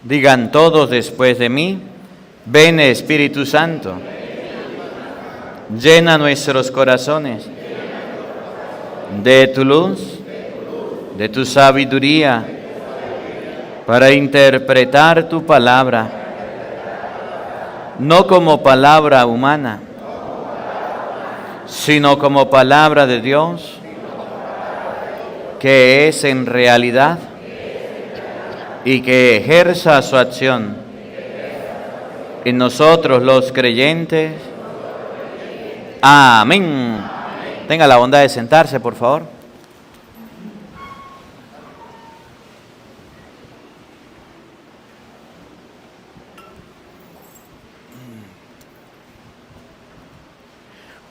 Digan todos después de mí, ven Espíritu Santo, llena nuestros corazones de tu luz, de tu sabiduría, para interpretar tu palabra, no como palabra humana, sino como palabra de Dios, que es en realidad y que ejerza su acción en nosotros los creyentes. Amén. Tenga la bondad de sentarse, por favor.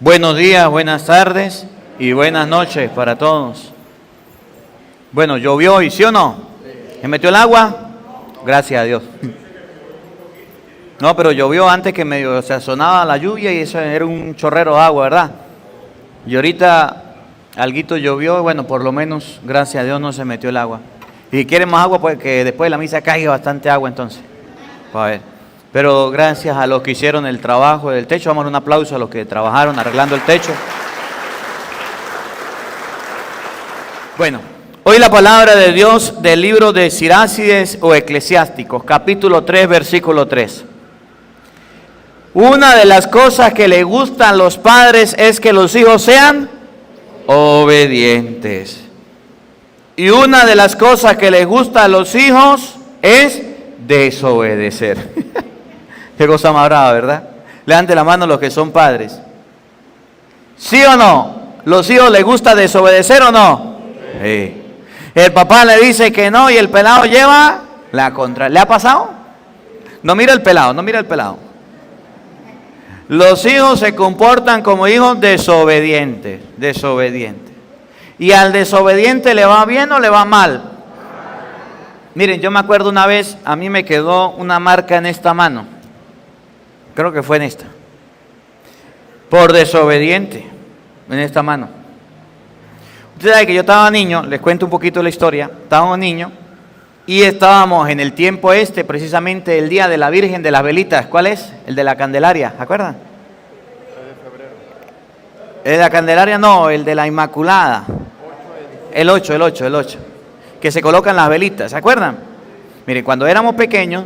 Buenos días, buenas tardes y buenas noches para todos. Bueno, llovió hoy, ¿sí o no? ¿Se metió el agua? Gracias a Dios. No, pero llovió antes que medio se sonaba la lluvia y eso era un chorrero de agua, ¿verdad? Y ahorita alguito llovió, bueno, por lo menos, gracias a Dios, no se metió el agua. Y si quieren más agua, pues que después de la misa caiga bastante agua entonces. A ver. Pero gracias a los que hicieron el trabajo del techo, vamos a dar un aplauso a los que trabajaron arreglando el techo. Bueno, hoy la palabra de Dios del libro de Sirácides o Eclesiásticos, capítulo 3, versículo 3. Una de las cosas que le gustan a los padres es que los hijos sean obedientes. Y una de las cosas que les gusta a los hijos es desobedecer. Qué cosa más brava, ¿verdad? Levante la mano los que son padres. ¿Sí o no? ¿Los hijos les gusta desobedecer o no? Sí. El papá le dice que no y el pelado lleva la contra. ¿Le ha pasado? No mira el pelado, no mira el pelado. Los hijos se comportan como hijos desobedientes, desobedientes. ¿Y al desobediente le va bien o le va mal? Miren, yo me acuerdo una vez, a mí me quedó una marca en esta mano. Creo que fue en esta. Por desobediente, en esta mano. Usted sabe que yo estaba niño, les cuento un poquito la historia. Estábamos niños y estábamos en el tiempo precisamente el día de la Virgen de las Velitas. ¿Cuál es? El de la Candelaria, ¿se acuerdan? El de la Candelaria no, el de la Inmaculada. El 8. Que se colocan las velitas, ¿se acuerdan? Miren, cuando éramos pequeños,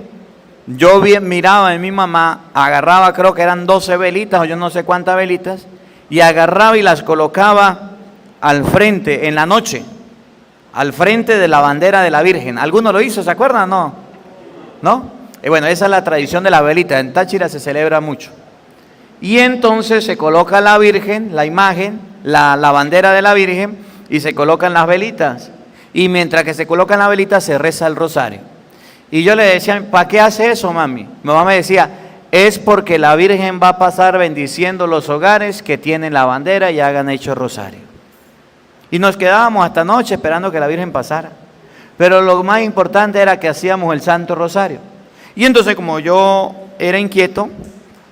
yo miraba en mi mamá, agarraba, creo que eran 12 velitas o yo no sé cuántas velitas, y agarraba y las colocaba al frente, en la noche, al frente de la bandera de la Virgen. ¿Alguno lo hizo, se acuerdan? No. ¿No? Bueno, esa es la tradición de la velita, en Táchira se celebra mucho. Y entonces se coloca la Virgen, la imagen, la bandera de la Virgen, y se colocan las velitas. Y mientras que se colocan las velitas se reza el rosario. Y yo le decía, ¿para qué hace eso, mami? Mi mamá me decía, es porque la Virgen va a pasar bendiciendo los hogares que tienen la bandera y hagan hecho rosario. Y nos quedábamos hasta noche esperando que la Virgen pasara. Pero lo más importante era que hacíamos el Santo Rosario. Y entonces, como yo era inquieto,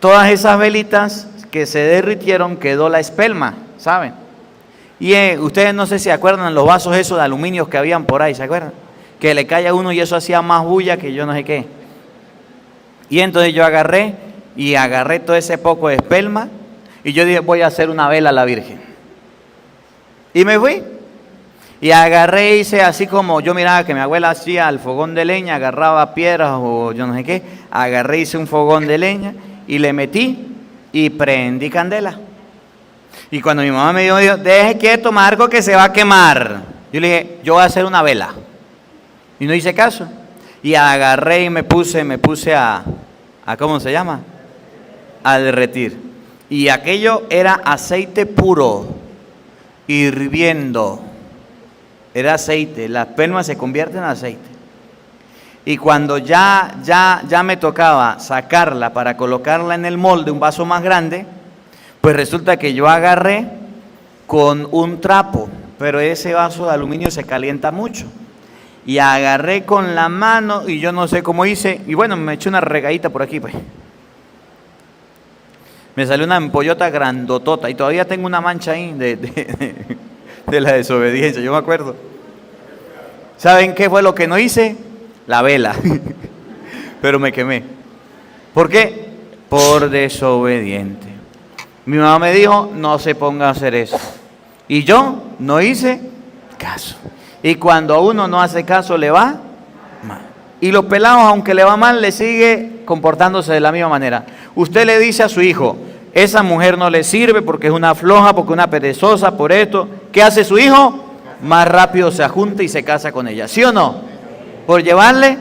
todas esas velitas que se derritieron quedó la espelma, ¿saben? Y ustedes no sé si se acuerdan los vasos esos de aluminio que habían por ahí, ¿se acuerdan? Que le cae a uno y eso hacía más bulla que yo no sé qué. Y entonces yo agarré todo ese poco de espelma y yo dije, voy a hacer una vela a la Virgen. Y me fui. Y agarré, hice así como yo miraba que mi abuela hacía al fogón de leña, agarraba piedras o yo no sé qué, agarré, hice un fogón de leña y le metí y prendí candela. Y cuando mi mamá me dijo, deje quieto Marco que se va a quemar. Yo le dije, yo voy a hacer una vela. Y no hice caso. Y agarré y me puse a ¿cómo se llama? A derretir. Y aquello era aceite puro, hirviendo. Era aceite, la espelma se convierte en aceite. Y cuando ya me tocaba sacarla para colocarla en el molde, un vaso más grande, pues resulta que yo agarré con un trapo, pero ese vaso de aluminio se calienta mucho. Y agarré con la mano y yo no sé cómo hice, y bueno, me eché una regadita por aquí, pues. Me salió una ampollota grandotota y todavía tengo una mancha ahí de la desobediencia, yo me acuerdo. ¿Saben qué fue lo que no hice? La vela. pero me quemé. ¿Por qué? Por desobediente. Mi mamá me dijo, no se ponga a hacer eso. Y yo no hice caso. Y cuando a uno no hace caso, le va mal. Y los pelados, aunque le va mal, le sigue comportándose de la misma manera. Usted le dice a su hijo, esa mujer no le sirve porque es una floja, porque es una perezosa, por esto. ¿Qué hace su hijo? Más rápido se ajunta y se casa con ella. ¿Sí o no? Por llevarle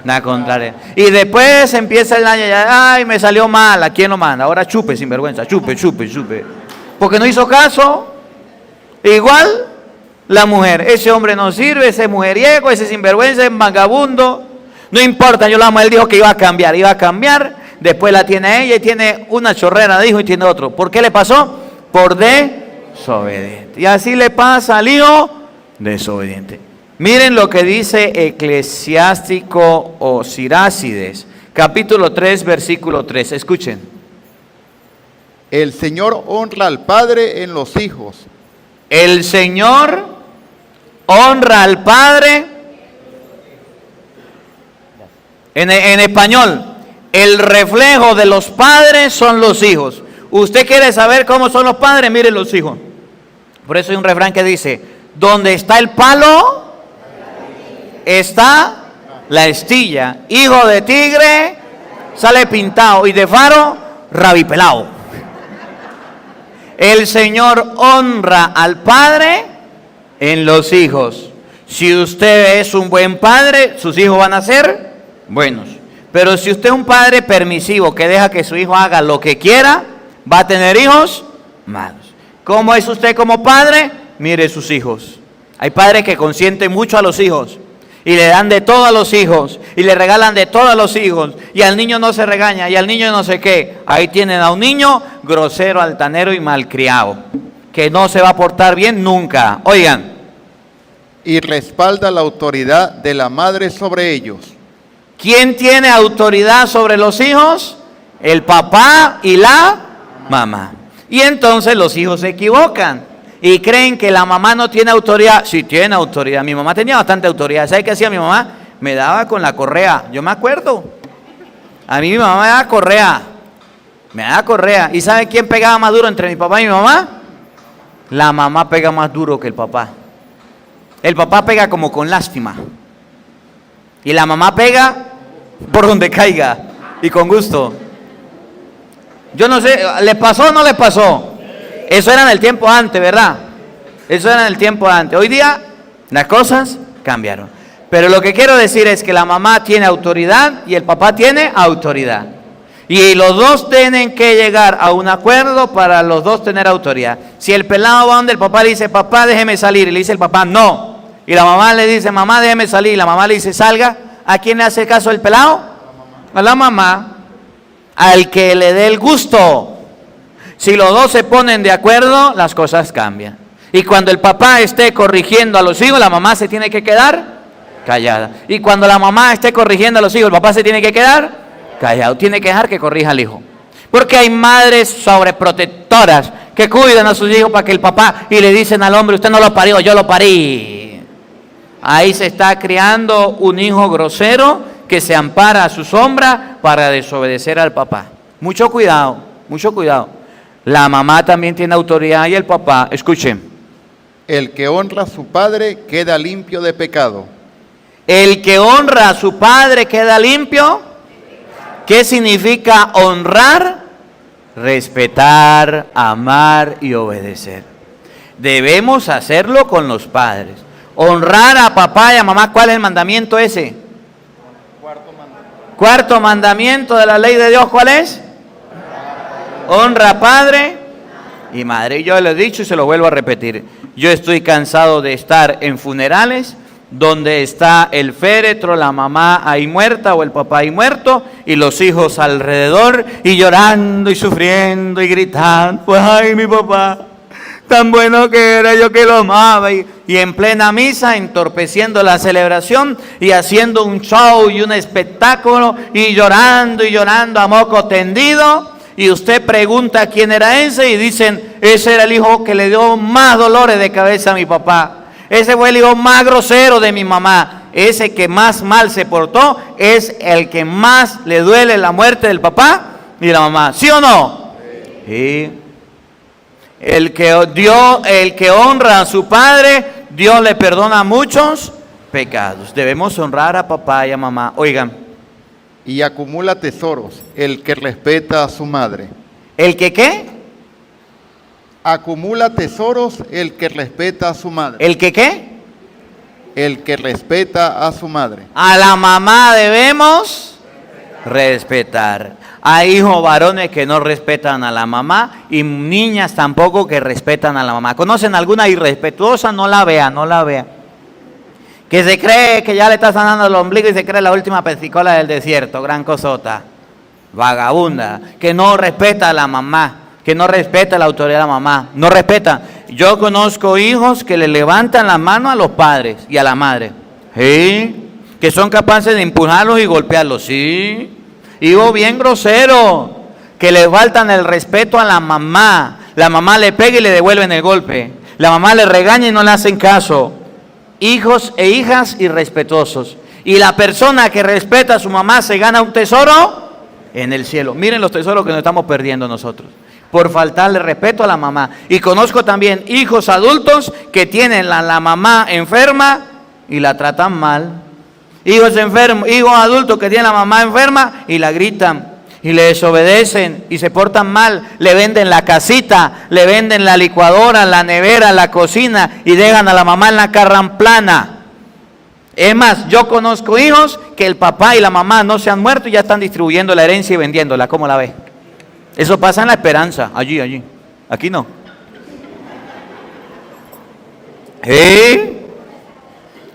la contraria. Y después empieza el año, ay, me salió mal, ¿a quién lo manda? Ahora chupe, sinvergüenza, chupe. Porque no hizo caso. Igual la mujer, ese hombre no sirve, ese mujeriego, ese sinvergüenza, es vagabundo. No importa, yo la amo, él dijo que iba a cambiar, después la tiene ella y tiene una chorrera de hijo y tiene otro. ¿Por qué le pasó? Por desobediente. Y así le pasa al hijo desobediente. Miren lo que dice Eclesiástico o Sirácides, capítulo 3, versículo 3. Escuchen. El Señor honra al padre en los hijos. El Señor honra al padre. En español, el reflejo de los padres son los hijos. ¿Usted quiere saber cómo son los padres? Miren los hijos. Por eso hay un refrán que dice, donde está el palo, está la estilla. Hijo de tigre, sale pintado. Y de faro, rabipelado. El Señor honra al padre en los hijos. Si usted es un buen padre, sus hijos van a ser buenos. Pero si usted es un padre permisivo que deja que su hijo haga lo que quiera, va a tener hijos malos. ¿Cómo es usted como padre? Mire sus hijos. Hay padres que consienten mucho a los hijos y le dan de todo a los hijos y le regalan de todo a los hijos y al niño no se regaña y al niño no sé qué. Ahí tienen a un niño grosero, altanero y malcriado, que no se va a portar bien nunca. Oigan. Y respalda la autoridad de la madre sobre ellos. ¿Quién tiene autoridad sobre los hijos? El papá y la mamá. Y entonces los hijos se equivocan y creen que la mamá no tiene autoridad. Sí tiene autoridad. Mi mamá tenía bastante autoridad. ¿Sabe qué hacía mi mamá? Me daba con la correa. Yo me acuerdo. A mí mi mamá me daba correa. Me daba correa. ¿Y sabe quién pegaba más duro entre mi papá y mi mamá? La mamá pega más duro que el papá. El papá pega como con lástima. Y la mamá pega por donde caiga y con gusto. Yo no sé, ¿le pasó o no le pasó? Eso era en el tiempo antes, ¿verdad? Eso era en el tiempo antes. Hoy día las cosas cambiaron. Pero lo que quiero decir es que la mamá tiene autoridad y el papá tiene autoridad. Y los dos tienen que llegar a un acuerdo para los dos tener autoridad. Si el pelado va donde el papá le dice, papá, déjeme salir, y le dice el papá, no. Y la mamá le dice, mamá, déjeme salir, y la mamá le dice, salga. ¿A quién le hace caso el pelado? A la mamá. Al que le dé el gusto. Si los dos se ponen de acuerdo, las cosas cambian. Y cuando el papá esté corrigiendo a los hijos, la mamá se tiene que quedar callada. Y cuando la mamá esté corrigiendo a los hijos, el papá se tiene que quedar callado. Tiene que dejar que corrija al hijo. Porque hay madres sobreprotectoras que cuidan a sus hijos para que el papá, y le dicen al hombre, usted no lo parió, yo lo parí. Ahí se está criando un hijo grosero que se ampara a su sombra para desobedecer al papá. Mucho cuidado, mucho cuidado. La mamá también tiene autoridad y el papá, escuchen. El que honra a su padre queda limpio de pecado. El que honra a su padre queda limpio. ¿Qué significa honrar? Respetar, amar y obedecer. Debemos hacerlo con los padres. Honrar a papá y a mamá. ¿Cuál es el mandamiento ese? Cuarto mandamiento de la ley de Dios, ¿cuál es? Honra a padre y madre. Y yo le he dicho y se lo vuelvo a repetir. Yo estoy cansado de estar en funerales donde está el féretro, la mamá ahí muerta o el papá ahí muerto y los hijos alrededor y llorando y sufriendo y gritando, pues ay mi papá, tan bueno que era, yo que lo amaba, y en plena misa entorpeciendo la celebración y haciendo un show y un espectáculo y llorando a moco tendido. Y usted pregunta quién era ese y dicen, ese era el hijo que le dio más dolores de cabeza a mi papá. Ese fue el hijo más grosero de mi mamá. ese que más mal se portó, es el que más le duele la muerte del papá y de la mamá. ¿Sí o no? Sí. El que honra a su padre, Dios le perdona muchos pecados. Debemos honrar a papá y a mamá. Oigan. Y acumula tesoros el que respeta a su madre. ¿El que qué? Acumula tesoros el que respeta a su madre. ¿El que qué? El que respeta a su madre. A la mamá debemos respetar. Hay hijos varones que no respetan a la mamá y niñas tampoco que respetan a la mamá. ¿Conocen alguna irrespetuosa? No la vea, no la vea. Que se cree que ya le está sanando el ombligo y se cree la última pesicola del desierto, gran cosota. Vagabunda, que no respeta a la mamá, que no respeta la autoridad de la mamá, no respeta. Yo conozco hijos que le levantan la mano a los padres y a la madre, ¿sí? Que son capaces de empujarlos y golpearlos, ¿sí? Hijos bien groseros, que le faltan el respeto a la mamá le pega y le devuelven el golpe, la mamá le regaña y no le hacen caso. Hijos e hijas irrespetuosos. Y la persona que respeta a su mamá se gana un tesoro en el cielo. Miren los tesoros que nos estamos perdiendo nosotros por faltarle respeto a la mamá. Y conozco también hijos adultos que tienen a la mamá enferma y la tratan mal. Hijos adultos que tienen a la mamá enferma y la gritan y le desobedecen y se portan mal. Le venden la casita, le venden la licuadora, la nevera, la cocina y dejan a la mamá en la carramplana. Es más, yo conozco hijos que el papá y la mamá no se han muerto y ya están distribuyendo la herencia y vendiéndola. ¿Cómo la ve? Eso pasa en La Esperanza, allí. Aquí no.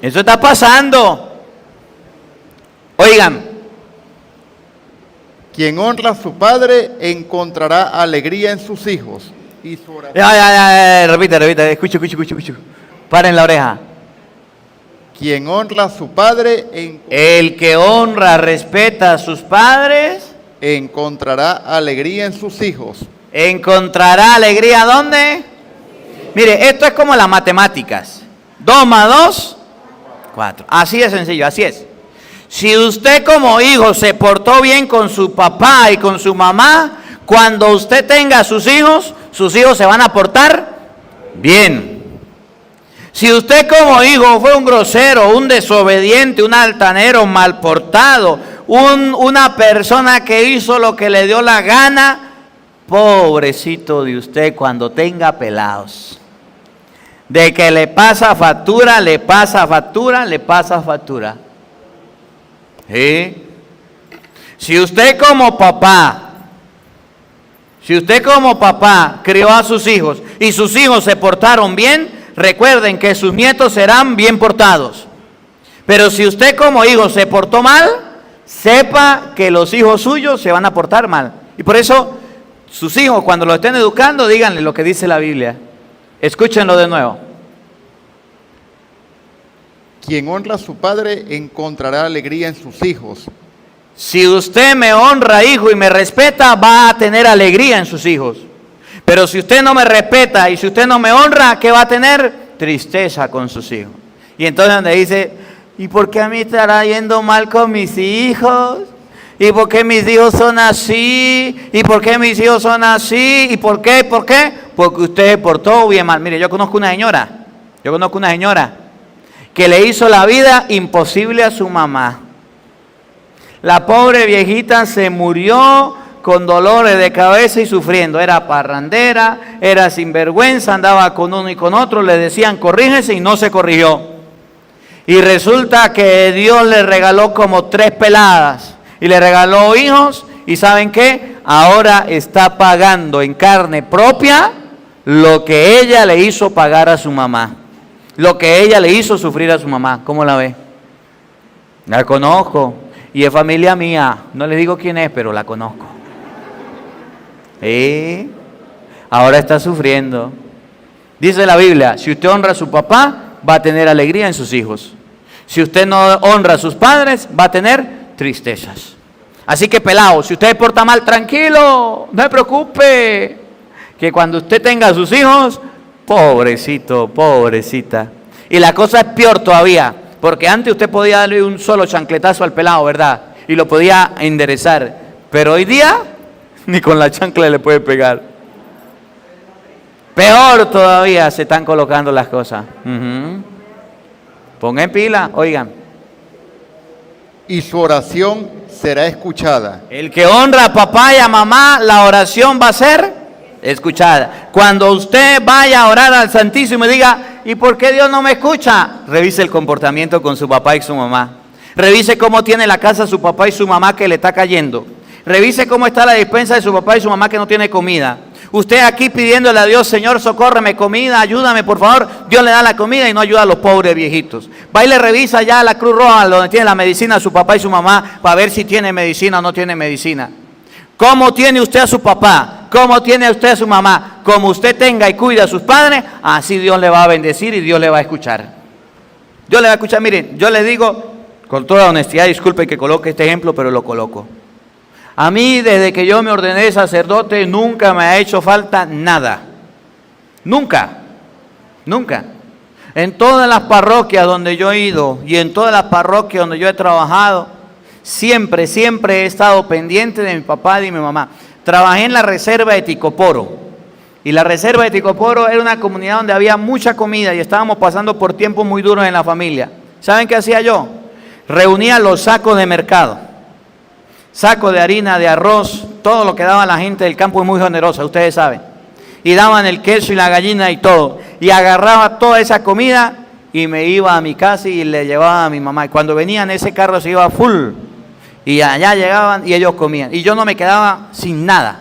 Eso está pasando. Oigan. Quien honra a su padre encontrará alegría en sus hijos. Y su oración. Repite, escucho. Paren la oreja. Quien honra a su padre el que honra, respeta a sus padres, encontrará alegría en sus hijos. ¿Encontrará alegría dónde? Mire, esto es como las matemáticas. 2 más 2, 4. Así de sencillo, así es. Si usted como hijo se portó bien con su papá y con su mamá, cuando usted tenga sus hijos se van a portar bien. Si usted como hijo fue un grosero, un desobediente, un altanero, mal portado, una persona que hizo lo que le dio la gana, pobrecito de usted cuando tenga pelados. De que le pasa factura. ¿Sí? Si usted como papá crió a sus hijos y sus hijos se portaron bien, recuerden que sus nietos serán bien portados. Pero si usted como hijo se portó mal, sepa que los hijos suyos se van a portar mal. Y por eso, sus hijos cuando lo estén educando, díganle lo que dice la Biblia. Escúchenlo de nuevo. Quien honra a su padre encontrará alegría en sus hijos. Si usted me honra, hijo, y me respeta, va a tener alegría en sus hijos. Pero si usted no me respeta y si usted no me honra, ¿qué va a tener? Tristeza con sus hijos. Y entonces donde dice, ¿y por qué a mí estará yendo mal con mis hijos? ¿Y por qué mis hijos son así? ¿Y por qué mis hijos son así? ¿Y por qué? Porque usted se portó bien mal. Mire, yo conozco una señora que le hizo la vida imposible a su mamá. La pobre viejita se murió con dolores de cabeza y sufriendo. Era parrandera, era sinvergüenza, andaba con uno y con otro, le decían corrígese y no se corrigió. Y resulta que Dios le regaló como 3 peladas y le regaló hijos y ¿saben qué? Ahora está pagando en carne propia lo que ella le hizo pagar a su mamá. Lo que ella le hizo sufrir a su mamá. ¿Cómo la ve? La conozco. Y es familia mía. No les digo quién es, pero la conozco. Ahora está sufriendo. Dice la Biblia, si usted honra a su papá, va a tener alegría en sus hijos. Si usted no honra a sus padres, va a tener tristezas. Así que pelado, si usted se porta mal, tranquilo, no se preocupe. Que cuando usted tenga a sus hijos, pobrecito, pobrecita. Y la cosa es peor todavía, Porque antes usted podía darle un solo chancletazo al pelado, ¿verdad? Y lo podía enderezar. Pero hoy día, ni con la chancla le puede pegar. Peor todavía se están colocando las cosas. Pongan pila, oigan. Y su oración será escuchada. El que honra a papá y a mamá, la oración va a ser escuchada. Cuando usted vaya a orar al Santísimo y diga, ¿y por qué Dios no me escucha? Revise el comportamiento con su papá y su mamá. Revise cómo tiene la casa su papá y su mamá que le está cayendo. Revise cómo está la despensa de su papá y su mamá que no tiene comida. Usted aquí pidiéndole a Dios, Señor, socórreme comida, ayúdame por favor. Dios le da la comida y no ayuda a los pobres viejitos. Va y le revisa ya a la Cruz Roja donde tiene la medicina a su papá y su mamá para ver si tiene medicina o no tiene medicina. ¿Cómo tiene usted a su papá? ¿Cómo tiene usted a su mamá? Como usted tenga y cuida a sus padres, así Dios le va a bendecir y Dios le va a escuchar. Dios le va a escuchar. Miren, yo le digo con toda honestidad, disculpe que coloque este ejemplo, pero lo coloco. A mí, desde que yo me ordené sacerdote, nunca me ha hecho falta nada. Nunca. Nunca. En todas las parroquias donde yo he ido y en todas las parroquias donde yo he trabajado, siempre he estado pendiente de mi papá y de mi mamá. Trabajé en la reserva de Ticoporo. Y la reserva de Ticoporo era una comunidad donde había mucha comida y estábamos pasando por tiempos muy duros en la familia. ¿Saben qué hacía yo? Reunía los sacos de mercado. Saco de harina, de arroz, todo lo que daba la gente del campo es muy generosa, ustedes saben. Y daban el queso y la gallina y todo. Y agarraba toda esa comida y me iba a mi casa y le llevaba a mi mamá. Y cuando venían ese carro se iba full. Y allá llegaban y ellos comían. Y yo no me quedaba sin nada.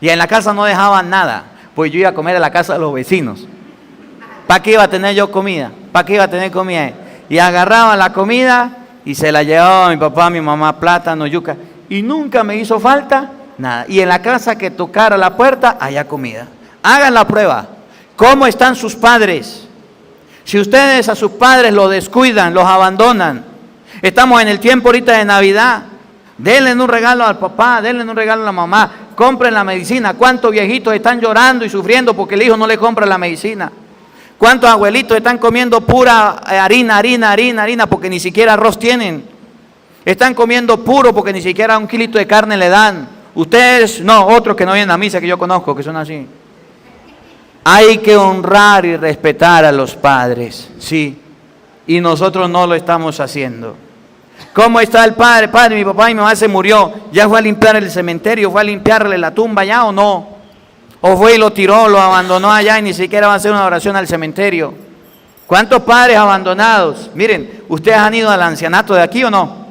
Y en la casa no dejaban nada. Pues yo iba a comer a la casa de los vecinos. ¿Para qué iba a tener yo comida? ¿Para qué iba a tener comida? Y agarraba la comida y se la llevaba a mi papá, a mi mamá, plátano, yuca. Y nunca me hizo falta nada. Y en la casa que tocara la puerta, haya comida. Hagan la prueba. ¿Cómo están sus padres? Si ustedes a sus padres los descuidan, los abandonan. Estamos en el tiempo ahorita de Navidad. Denle un regalo al papá, denle un regalo a la mamá. Compren la medicina. ¿Cuántos viejitos están llorando y sufriendo porque el hijo no le compra la medicina? ¿Cuántos abuelitos están comiendo pura harina porque ni siquiera arroz tienen? Están comiendo puro porque ni siquiera un kilito de carne le dan. Ustedes, no, otros que no vienen a misa que yo conozco, que son así. Hay que honrar y respetar a los padres, sí. Y nosotros no lo estamos haciendo. ¿Cómo está el padre? Padre, mi papá y mi mamá se murió. ¿Ya fue a limpiar el cementerio? ¿Fue a limpiarle la tumba ya o no? ¿O fue y lo tiró, lo abandonó allá y ni siquiera va a hacer una oración al cementerio? ¿Cuántos padres abandonados? Miren, ¿ustedes han ido al ancianato de aquí o no?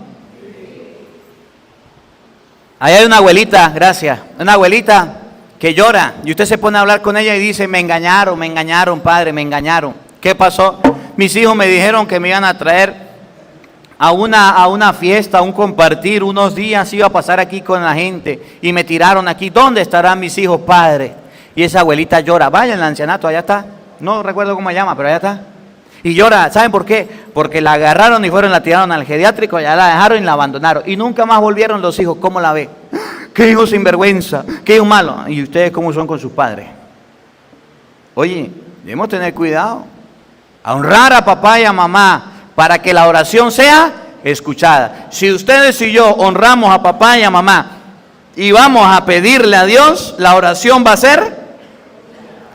Ahí hay una abuelita, gracias, una abuelita que llora y usted se pone a hablar con ella y dice, me engañaron, padre, me engañaron. ¿Qué pasó? Mis hijos me dijeron que me iban a traer a una fiesta, a un compartir, unos días iba a pasar aquí con la gente y me tiraron aquí. ¿Dónde estarán mis hijos, padre? Y esa abuelita llora, vaya en el ancianato, allá está, no recuerdo cómo se llama, pero allá está. Y llora, ¿saben por qué? Porque la agarraron y la tiraron al geriátrico, ya la dejaron y la abandonaron. Y nunca más volvieron los hijos. ¿Cómo la ve? ¡Qué hijo sinvergüenza! ¡Qué hijo malo! ¿Y ustedes cómo son con sus padres? Oye, debemos tener cuidado. A honrar a papá y a mamá para que la oración sea escuchada. Si ustedes y yo honramos a papá y a mamá y vamos a pedirle a Dios, la oración va a ser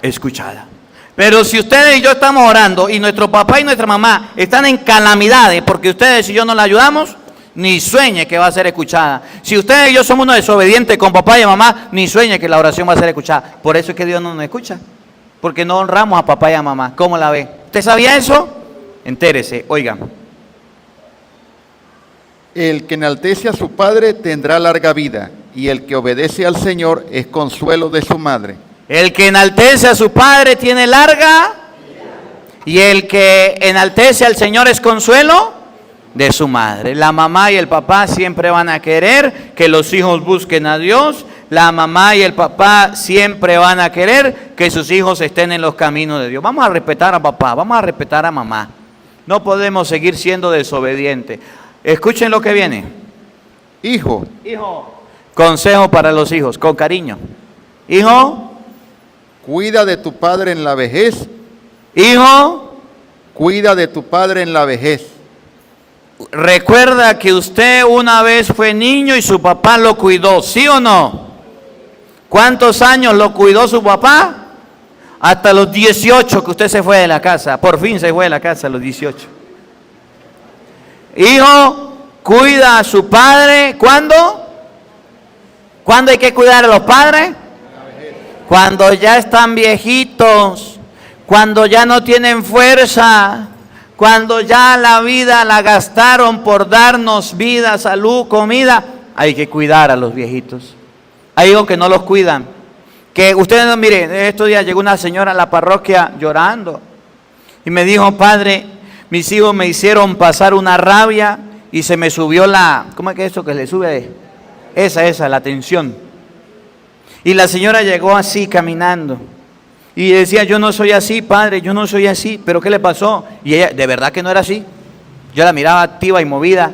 escuchada. Pero si ustedes y yo estamos orando y nuestro papá y nuestra mamá están en calamidades porque ustedes y yo no la ayudamos, ni sueñe que va a ser escuchada. Si ustedes y yo somos unos desobedientes con papá y mamá, ni sueñe que la oración va a ser escuchada. Por eso es que Dios no nos escucha, porque no honramos a papá y a mamá. ¿Cómo la ve? ¿Usted sabía eso? Entérese, oigan. El que enaltece a su padre tendrá larga vida, y el que obedece al Señor es consuelo de su madre. El que enaltece a su padre tiene larga, y el que enaltece al Señor es consuelo de su madre. La mamá y el papá siempre van a querer que los hijos busquen a Dios. La mamá y el papá siempre van a querer que sus hijos estén en los caminos de Dios. Vamos a respetar a papá, vamos a respetar a mamá. No podemos seguir siendo desobedientes. Escuchen lo que viene. Hijo, consejo para los hijos, con cariño. Hijo, cuida de tu padre en la vejez. Hijo, cuida de tu padre en la vejez. recuerda que usted una vez fue niño y su papá lo cuidó, ¿sí o no? ¿Cuántos años lo cuidó su papá? Hasta los 18 que usted se fue de la casa. Por fin se fue de la casa a los 18. Hijo, cuida a su padre. ¿Cuándo? ¿Cuándo hay que cuidar a los padres? Cuando ya están viejitos, cuando ya no tienen fuerza, cuando ya la vida la gastaron por darnos vida, salud, comida. Hay que cuidar a los viejitos. Hay hijos que no los cuidan. Que ustedes no, miren, estos días llegó una señora a la parroquia llorando y me dijo, padre, mis hijos me hicieron pasar una rabia y se me subió la, ¿cómo es que eso que le sube? Esa, la tensión. Y la señora llegó así caminando y decía, yo no soy así, padre, yo no soy así, pero ¿qué le pasó? Y ella, de verdad que no era así. Yo la miraba activa y movida.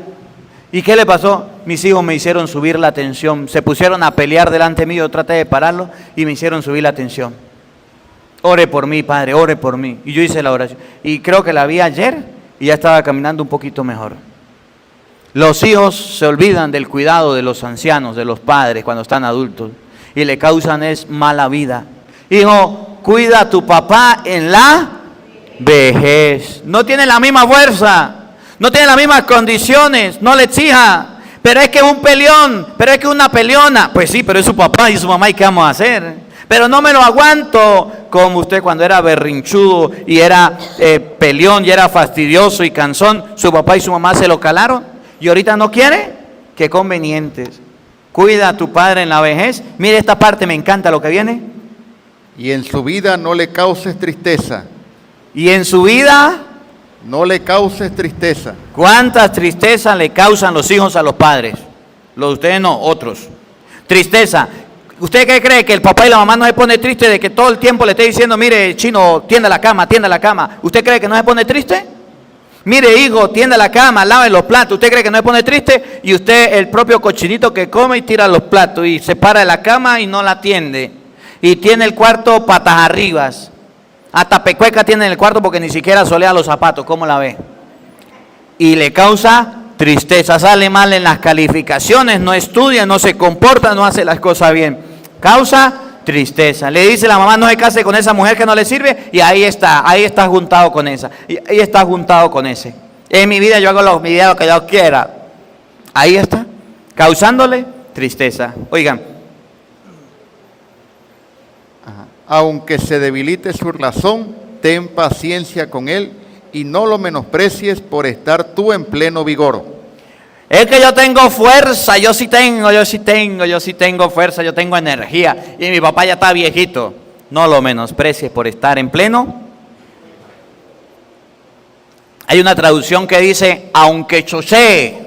¿Y qué le pasó? Mis hijos me hicieron subir la tensión, se pusieron a pelear delante mío, yo traté de pararlo y me hicieron subir la tensión. Ore por mí, padre, ore por mí. Y yo hice la oración. Y creo que la vi ayer y ya estaba caminando un poquito mejor. Los hijos se olvidan del cuidado de los ancianos, de los padres cuando están adultos y le causan es mala vida. Hijo, cuida a tu papá en la vejez. No tiene la misma fuerza. No tiene las mismas condiciones, no le exija. Pero es que es un peleón, pero es que es una peleona. Pues sí, pero es su papá y su mamá, ¿y qué vamos a hacer? Pero no me lo aguanto. Como usted cuando era berrinchudo y era peleón y era fastidioso y cansón, su papá y su mamá se lo calaron y ahorita no quiere. Qué convenientes. Cuida a tu padre en la vejez. Mire esta parte, me encanta lo que viene. Y en su vida no le causes tristeza. Y en su vida no le causes tristeza. ¿Cuántas tristezas le causan los hijos a los padres? Los de ustedes no, otros. Tristeza. ¿Usted qué cree? ¿Que el papá y la mamá no se pone triste de que todo el tiempo le esté diciendo, mire, chino, tienda la cama, tienda la cama? ¿Usted cree que no se pone triste? Mire, hijo, tienda la cama, lave los platos. ¿Usted cree que no se pone triste? Y usted, el propio cochinito que come y tira los platos y se para de la cama y no la atiende. Y tiene el cuarto patas arriba. Hasta pecueca tiene en el cuarto porque ni siquiera solea los zapatos. ¿Cómo la ve? Y le causa tristeza. Sale mal en las calificaciones, no estudia, no se comporta, no hace las cosas bien. Causa tristeza. Le dice la mamá, no se case con esa mujer que no le sirve, y ahí está juntado con esa. Y ahí está juntado con ese. En mi vida yo hago mi vida lo que yo quiera. Ahí está, causándole tristeza. Oigan. Aunque se debilite su razón, ten paciencia con él y no lo menosprecies por estar tú en pleno vigor. Es que yo tengo fuerza, yo sí tengo fuerza, yo tengo energía. Y mi papá ya está viejito. No lo menosprecies por estar en pleno. Hay una traducción que dice, aunque chochee,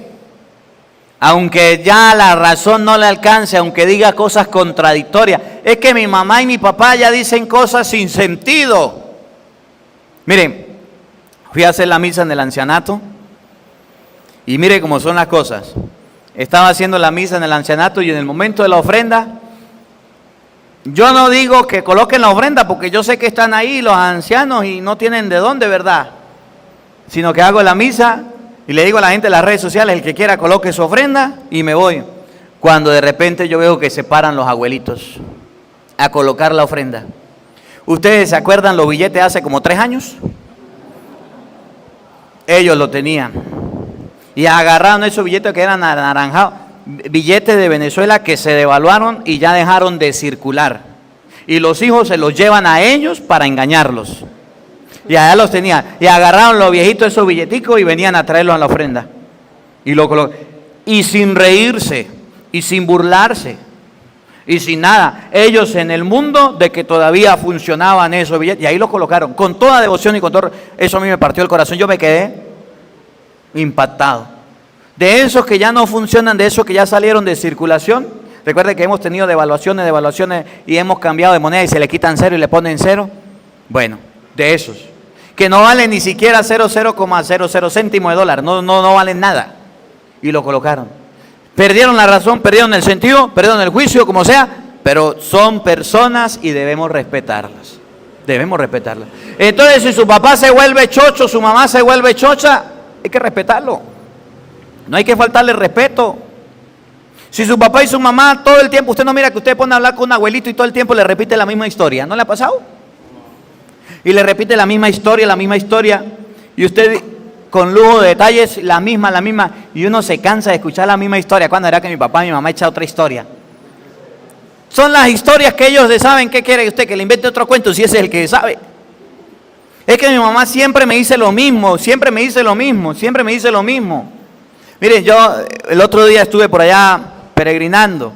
aunque ya la razón no le alcance, aunque diga cosas contradictorias. Es que mi mamá y mi papá ya dicen cosas sin sentido. Miren, fui a hacer la misa en el ancianato y mire cómo son las cosas. Estaba haciendo la misa en el ancianato y en el momento de la ofrenda, yo no digo que coloquen la ofrenda porque yo sé que están ahí los ancianos y no tienen de dónde, ¿verdad? Sino que hago la misa y le digo a la gente en las redes sociales, el que quiera coloque su ofrenda y me voy. Cuando de repente yo veo que se paran los abuelitos a colocar la ofrenda. ¿Ustedes se acuerdan los billetes hace como 3 años? Ellos lo tenían. Y agarraron esos billetes que eran anaranjados. Billetes de Venezuela que se devaluaron y ya dejaron de circular. Y los hijos se los llevan a ellos para engañarlos. Y allá los tenían. Y agarraron los viejitos esos billeticos y venían a traerlos a la ofrenda. Y lo colocaron. Y sin reírse. Y sin burlarse. Y sin nada. Ellos en el mundo de que todavía funcionaban esos billetes. Y ahí los colocaron. Con toda devoción y con todo. Eso a mí me partió el corazón. Yo me quedé impactado. De esos que ya no funcionan. De esos que ya salieron de circulación. Recuerde que hemos tenido devaluaciones y hemos cambiado de moneda y se le quitan 0 y le ponen 0. Bueno, de esos. Que no valen ni siquiera 0,00 céntimos de dólar. No valen nada. Y lo colocaron. Perdieron la razón, perdieron el sentido, perdieron el juicio, como sea. Pero son personas y debemos respetarlas. Debemos respetarlas. Entonces, si su papá se vuelve chocho, su mamá se vuelve chocha, hay que respetarlo. No hay que faltarle respeto. Si su papá y su mamá todo el tiempo, usted no mira que usted pone a hablar con un abuelito y todo el tiempo le repite la misma historia. ¿No le ha pasado? Y le repite la misma historia. Y usted con lujo de detalles, la misma. Y uno se cansa de escuchar la misma historia. ¿Cuándo era que mi papá y mi mamá echa otra historia? Son las historias que ellos saben. ¿Qué quiere usted? Que le invente otro cuento si ese es el que sabe. Es que mi mamá siempre me dice lo mismo. Miren, yo el otro día estuve por allá peregrinando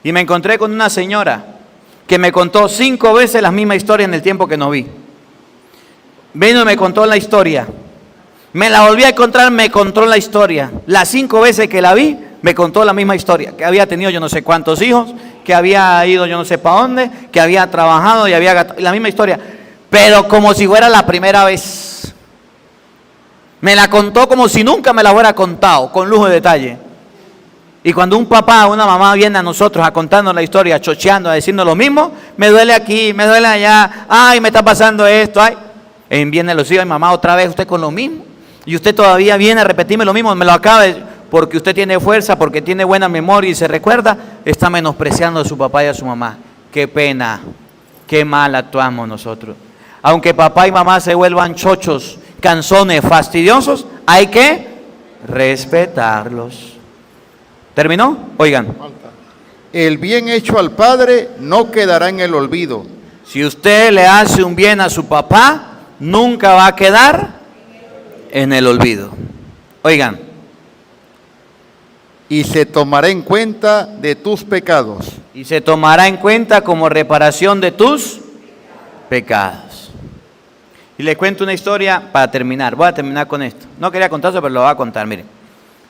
y me encontré con una señora que me contó 5 veces la misma historia en el tiempo que nos vi. Vino y me contó la historia. Me la volví a encontrar, me contó la historia. Las 5 veces que la vi, me contó la misma historia. Que había tenido yo no sé cuántos hijos, que había ido yo no sé para dónde, que había trabajado y había gastado. La misma historia. Pero como si fuera la primera vez. Me la contó como si nunca me la hubiera contado, con lujo de detalle. Y cuando un papá o una mamá viene a nosotros a contarnos la historia, chocheando, a decirnos lo mismo, me duele aquí, me duele allá, ay, me está pasando esto, ay. Viene los hijos, mamá, otra vez usted con lo mismo. Y usted todavía viene a repetirme lo mismo, me lo acaba de... Porque usted tiene fuerza, porque tiene buena memoria y se recuerda, está menospreciando a su papá y a su mamá. Qué pena, qué mal actuamos nosotros. Aunque papá y mamá se vuelvan chochos, canzones, fastidiosos, hay que respetarlos. ¿Terminó? Oigan. El bien hecho al padre no quedará en el olvido. Si usted le hace un bien a su papá, nunca va a quedar en el olvido. Oigan. Y se tomará en cuenta de tus pecados. Y se tomará en cuenta como reparación de tus pecados. Y les cuento una historia para terminar. Voy a terminar con esto. No quería contarlo, pero lo voy a contar, miren.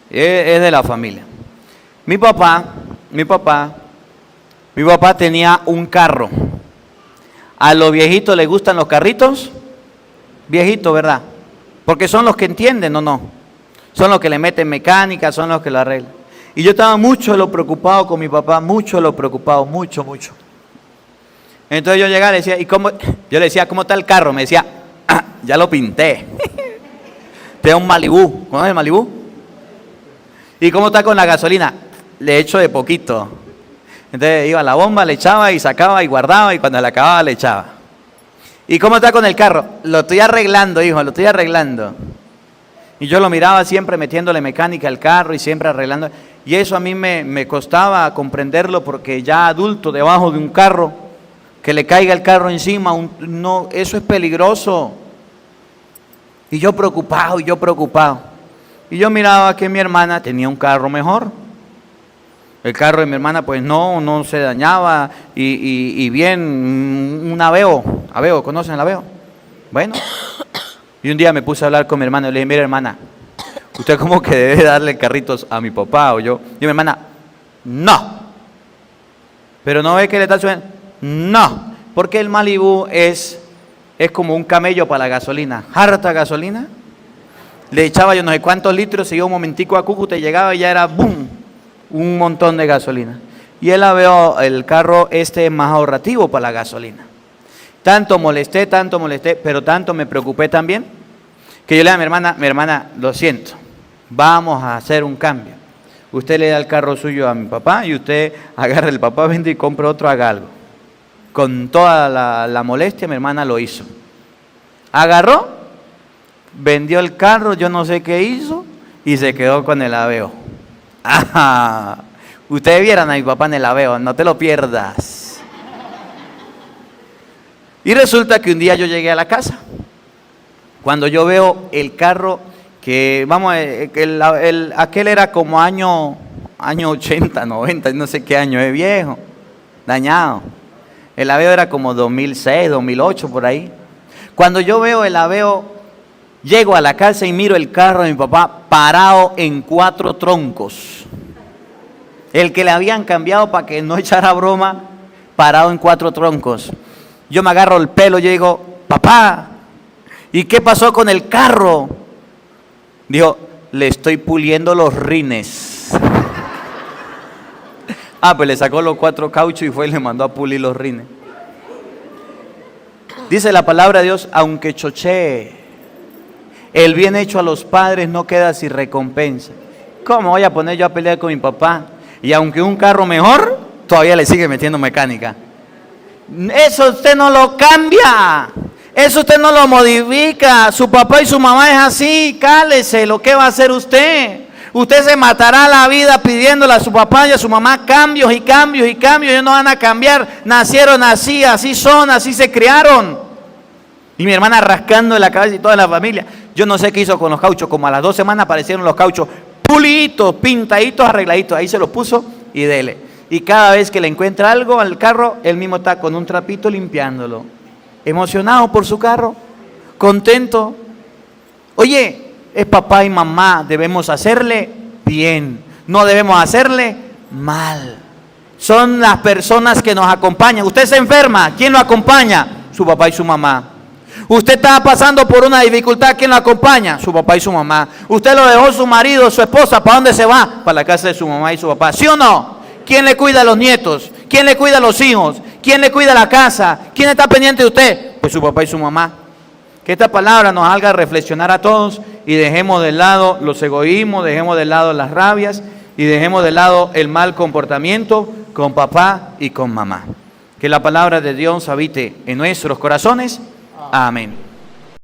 Es de la familia. Mi papá tenía un carro. A los viejitos les gustan los carritos. Viejitos, ¿verdad? Porque son los que entienden, ¿o no? Son los que le meten mecánica, son los que lo arreglan. Y yo estaba mucho preocupado con mi papá, mucho. Entonces yo llegaba y le decía, yo le decía, ¿cómo está el carro? Me decía, ya lo pinté. Te da un Malibú. ¿Conoces el Malibú? ¿Y cómo está con la gasolina? Le echo de poquito. Entonces iba a la bomba, le echaba y sacaba y guardaba y cuando la acababa le echaba. ¿Y cómo está con el carro? Lo estoy arreglando, hijo, lo estoy arreglando. Y yo lo miraba siempre metiéndole mecánica al carro y siempre arreglando. Y eso a mí me costaba comprenderlo porque ya adulto debajo de un carro, que le caiga el carro encima, no, eso es peligroso. Y yo preocupado. Y yo miraba que mi hermana tenía un carro mejor. El carro de mi hermana pues no se dañaba y bien, un Aveo, ¿conocen el Aveo? Bueno, y un día me puse a hablar con mi hermana y le dije, mira hermana, usted como que debe darle carritos a mi papá o yo. Y mi hermana, no. Pero no ve que le está subiendo, no, porque el Malibú es como un camello para la gasolina, harta gasolina. Le echaba yo no sé cuántos litros, se iba un momentico a Cúcuta y llegaba y ya era boom, un montón de gasolina. Y él la veo, el carro más ahorrativo para la gasolina. Tanto molesté, pero tanto me preocupé también, que yo le dije a mi hermana, lo siento, vamos a hacer un cambio. Usted le da el carro suyo a mi papá y usted agarra el papá, vende y compra otro, haga algo. Con toda la molestia mi hermana lo hizo. Agarró, vendió el carro, yo no sé qué hizo, y se quedó con el Aveo. ¡Ah! Ustedes vieran a mi papá en el Aveo, no te lo pierdas. Y resulta que un día yo llegué a la casa. Cuando yo veo el carro, aquel era como año 80, 90, no sé qué año, es viejo, dañado. El Aveo era como 2006, 2008, por ahí. Cuando yo veo el Aveo, llego a la casa y miro el carro de mi papá parado en 4 troncos. El que le habían cambiado para que no echara broma, parado en 4 troncos. Yo me agarro el pelo y yo digo, papá, ¿y qué pasó con el carro? Dijo, le estoy puliendo los rines. Pues le sacó los 4 cauchos y fue y le mandó a pulir los rines. Dice la palabra de Dios, aunque chochee, el bien hecho a los padres no queda sin recompensa. ¿Cómo voy a poner yo a pelear con mi papá? Y aunque un carro mejor, todavía le sigue metiendo mecánica. Eso usted no lo cambia. Eso usted no lo modifica. Su papá y su mamá es así. Cálese. ¿Lo que va a hacer usted? Usted se matará la vida pidiéndole a su papá y a su mamá cambios y cambios y cambios. Ellos no van a cambiar. Nacieron así, así son, así se criaron. Y mi hermana rascando en la cabeza y toda la familia. Yo no sé qué hizo con los cauchos. Como a las 2 semanas aparecieron los cauchos puliditos, pintaditos, arregladitos. Ahí se los puso y dele. Y cada vez que le encuentra algo al carro, él mismo está con un trapito limpiándolo. Emocionado por su carro, contento. Oye, es papá y mamá, debemos hacerle bien, no debemos hacerle mal. Son las personas que nos acompañan. Usted se enferma, ¿quién lo acompaña? Su papá y su mamá. Usted está pasando por una dificultad, ¿quién lo acompaña? Su papá y su mamá. Usted lo dejó su marido, su esposa, ¿para dónde se va? Para la casa de su mamá y su papá. ¿Sí o no? ¿Quién le cuida a los nietos? ¿Quién le cuida a los hijos? ¿Quién le cuida la casa? ¿Quién está pendiente de usted? Pues su papá y su mamá. Que esta palabra nos haga reflexionar a todos y dejemos de lado los egoísmos, dejemos de lado las rabias y dejemos de lado el mal comportamiento con papá y con mamá. Que la palabra de Dios habite en nuestros corazones. Amén.